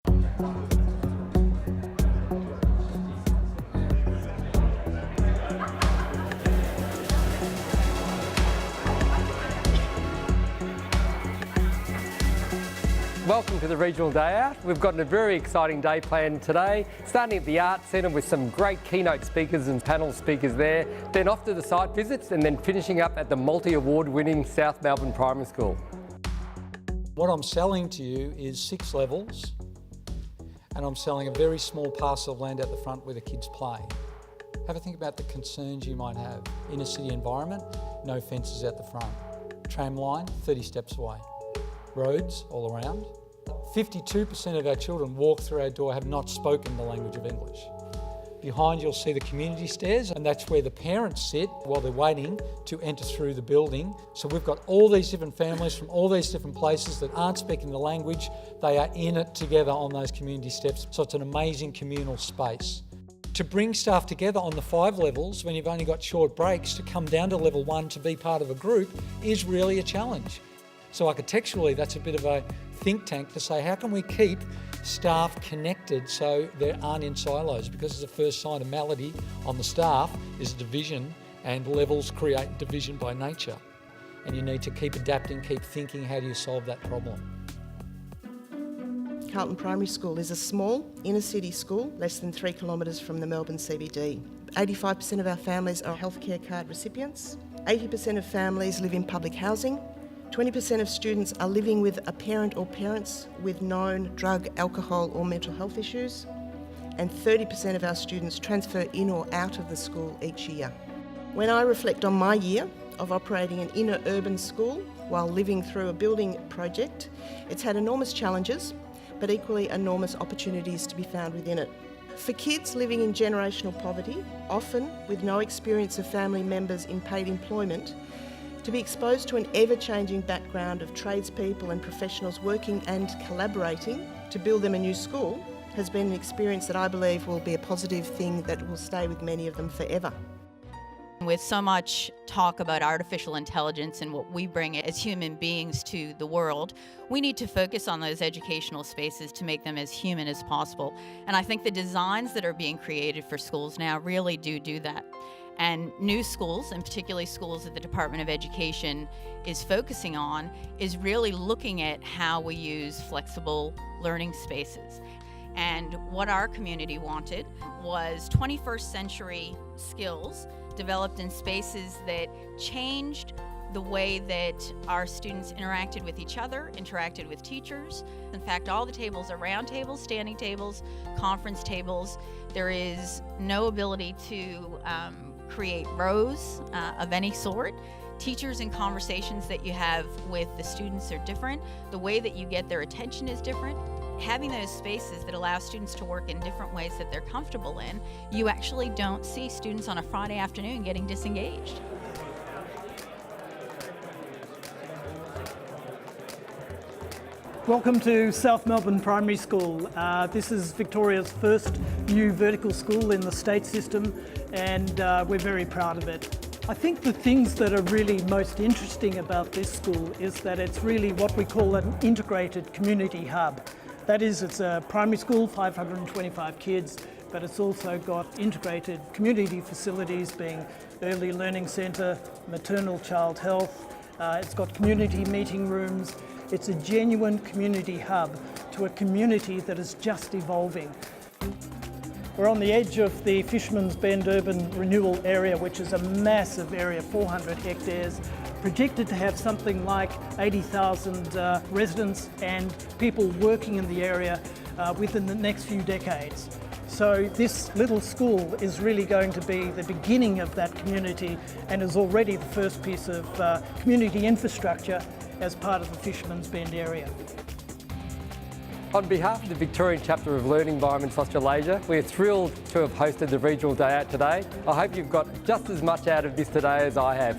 Welcome to the Regional Day Out. We've got a very exciting day planned today, starting at the Arts Centre with some great keynote speakers and panel speakers there, then off to the site visits and then finishing up at the multi-award winning South Melbourne Primary School. What I'm selling to you is 6 levels, and I'm selling a very small parcel of land at the front where the kids play. Have a think about the concerns you might have. Inner city environment, no fences at the front. Tram line, 30 steps away. Roads all around. 52% of our children walk through our door have not spoken the language of English. Behind you'll see the community stairs, and that's where the parents sit while they're waiting to enter through the building. So we've got all these different families from all these different places that aren't speaking the language. They are in it together on those community steps. So it's an amazing communal space. To bring staff together on the 5 levels when you've only got short breaks to come down to level 1 to be part of a group is really a challenge. So architecturally, that's a bit of a think tank to say, how can we keep staff connected so they aren't in silos? Because the first sign of malady on the staff is division, and levels create division by nature. And you need to keep adapting, keep thinking, how do you solve that problem? Carlton Primary School is a small inner city school, less than 3 kilometres from the Melbourne CBD. 85% of our families are healthcare card recipients. 80% of families live in public housing. 20% of students are living with a parent or parents with known drug, alcohol or mental health issues, and 30% of our students transfer in or out of the school each year. When I reflect on my year of operating an inner urban school while living through a building project, it's had enormous challenges, but equally enormous opportunities to be found within it. For kids living in generational poverty, often with no experience of family members in paid employment, to be exposed to an ever-changing background of tradespeople and professionals working and collaborating to build them a new school has been an experience that I believe will be a positive thing that will stay with many of them forever. With so much talk about artificial intelligence and what we bring as human beings to the world, we need to focus on those educational spaces to make them as human as possible. And I think the designs that are being created for schools now really do that. And new schools, and particularly schools that the Department of Education is focusing on, is really looking at how we use flexible learning spaces. And what our community wanted was 21st century skills developed in spaces that changed the way that our students interacted with each other, interacted with teachers. In fact, all the tables are round tables, standing tables, conference tables. There is no ability to create rows of any sort. Teachers and conversations that you have with the students are different. The way that you get their attention is different. Having those spaces that allow students to work in different ways that they're comfortable in, you actually don't see students on a Friday afternoon getting disengaged. Welcome to South Melbourne Primary School. This is Victoria's first new vertical school in the state system, and we're very proud of it. I think the things that are really most interesting about this school is that it's really what we call an integrated community hub. That is, it's a primary school, 525 kids, but it's also got integrated community facilities being early learning centre, maternal child health, it's got community meeting rooms. It's a genuine community hub to a community that is just evolving. We're on the edge of the Fisherman's Bend Urban Renewal Area, which is a massive area, 400 hectares, predicted to have something like 80,000 residents and people working in the area within the next few decades. So this little school is really going to be the beginning of that community and is already the first piece of community infrastructure as part of the Fisherman's Bend area. On behalf of the Victorian chapter of Learning Environments Australasia, we're thrilled to have hosted the Regional Day Out today. I hope you've got just as much out of this today as I have.